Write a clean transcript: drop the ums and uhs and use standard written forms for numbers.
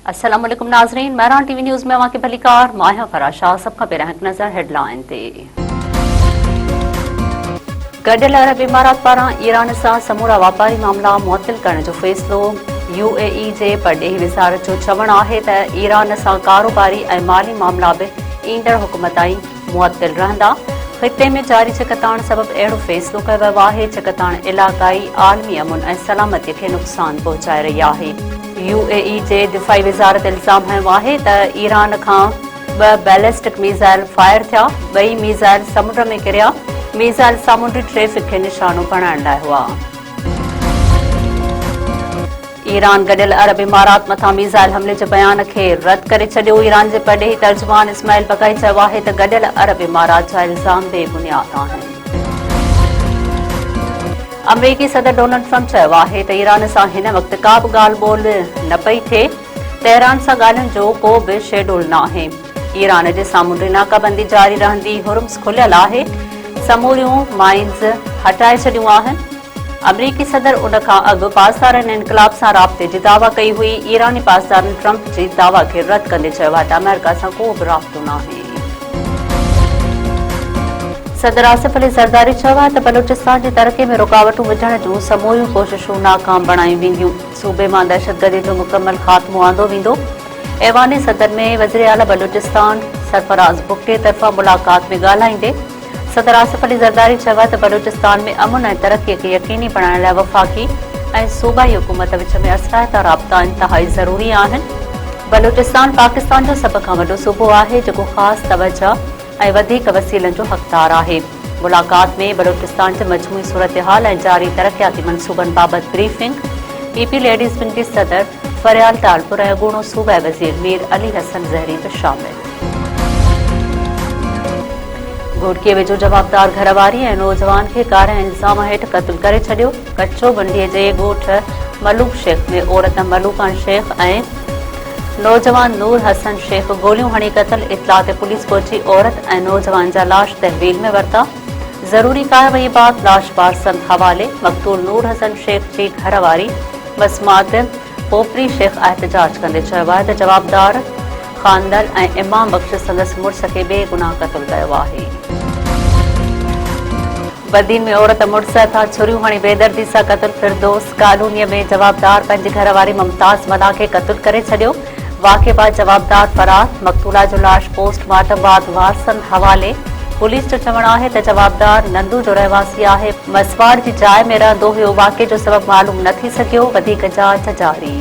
अस्सलाम वालेकुम नाज़रीन, महरान टीवी न्यूज़ में वाक़ई भलीकार माहिया फराशाह सब खां पहिरियां हिकु नज़र हेडलाइन ते। गॾियल अरब इमारात पारां ईरान सां समूरा वापारी मामला मुअत्तिल करण जो फ़ैसिलो। UAE जे परॾेही वज़ारत जो चवणु आहे त ईरान सां कारोबारी ऐं माली मामला बि ईंदड़ हुकूमत ताईं मुअत्तिल रहंदा। ख़िते में जारी चकताण सबबि अहिड़ो फ़ैसिलो कयो वियो आहे चकताण इलाक़ाई आलमी अमुन ऐं सलामतीअ खे नुक़सान पहुचाए रही आहे। UAE जे दिफ़ाई वज़ारत इल्ज़ाम हयो आहे त ईरान खां 2 बैलिस्टिक मीज़ाइल फायर थिया। 2 मीज़ाइल समुंड में किरिया। मीज़ाइल सामूंडी ट्रैफ़िक खे निशानो बणाइण लाइ हुआ। ईरान गॾियल अरब इमारात मथां मीज़ाइल हमले जे बयान खे रद्द करे छॾियो। ईरान जे परॾेही तर्जुमान इस्माइल बक़ाई चयो आहे त गॾियल अरब इमारात जा इल्ज़ाम बेबुनियाद आहिनि। अमरीकी सदर डोनाल्ड ट्रम्प चयो आहे त ईरान सां हिन वक़्तु का बि ॻाल्हि ॿोल न पई थिए। तेहरान सां ॻाल्हियुनि जो को बि शेड्यूल न आहे। ईरान जे सामूंडी नाकाबंदी जारी रहंदी। हुर्मुज़ खुलियल आहे। समूरियूं माइन्स हटाए छॾियूं आहिनि। अमरीकी सदर उन खां अॻु पासदारनि इनक़लाब सां राब्ते जी दावा कई हुई। ईरानी पासदारनि ट्रम्प जी दावा खे रद्द कंदे चयो आहे त अमेरिका सां को बि राब्तो न आहे। सदर आसिफ अली ज़रदारी चयो आहे त बलूचिस्तान जी तरक़ी में रुकावटूं विझण जूं समूरियूं कोशिशूं नाकाम बणायूं वेंदियूं। सूबे मां दहशतगर्दी जो मुकमल ख़ात्मो आंदो वेंदो। ऐवानी सदर में वज़ीर आला बलूचिस्तान सरफराज़ भुट्टे तरफ़ां मुलाक़ात में ॻाल्हाईंदे सदर आसिफ अली ज़रदारी चयो आहे त बलूचिस्तान में अमुन ऐं तरक़ीअ खे यक़ीनी बणाइण लाइ वफ़ाक़ी ऐं सूबाई हुकूमत विच में असराइता राब्ता इंतहाई ज़रूरी आहिनि। बलूचिस्तान पाकिस्तान जो सभ खां वॾो सूबो आहे जेको ख़ासि तवजो ऐं वधीक वसीलनि जो हक़दार आहे। मुलाक़ात में बलूचिस्तान जे मजमूई सूरतहाल ऐं जारी तरक़ियाती मनसूबनि बाबति ब्रीफिंग। PP लेडीज़ विंग जे सदर फरियाल तालपुर ऐं अॻूणो सूबाई वज़ीर मीर अली हसन ज़हरी बि शामिल। घोटकीअ वेझो जवाबदार घरवारी ऐं नौजवान खे कार ऐं इल्ज़ाम हेठि क़त्ल करे छॾियो। कच्चो बंडीअ जे ॻोठ मलूक शेख में औरत मलूका शेख ऐं नौजवान नूर हसन शेख गोलियूं हणी क़त्ल। इतला ते पुलिस पहुची औरत ऐं नौजवान जा लाश तहवील में वरिता। ज़रूरी कार्रवाई बाद लाश पार्सन हवाले। मक़तूल नूर हसन शेख जी घरवारी मसमात पोपरी शेख एहतजाज कंदे चयो आहे त जवाबदार खानदल ऐं इमाम बख़्श संदसि मुड़ुस खे बेगुनाह क़त्ल कयो आहे। बदीन में औरत मुड़ुस हथां छुरियूं हणी बेदर्दी सां क़त्ल। फिरदौस कॉलोनीअ में जवाबदार पंहिंजी घरवारी मुमताज़ मना खे क़त्ल करे छॾियो। वाक़े बाद जवाबदार फरार। मक़तूला जो लाश पोस्टमार्टम बाद वारसन हवाले। पुलिस जो चवणु आहे त जवाबदार नंदू जो रहवासी आहे। मसवाड़ जी जाइ में रहंदो हुयो। वाक़े जो सबबु मालूम न थी सघियो। वधीक जांच जारी।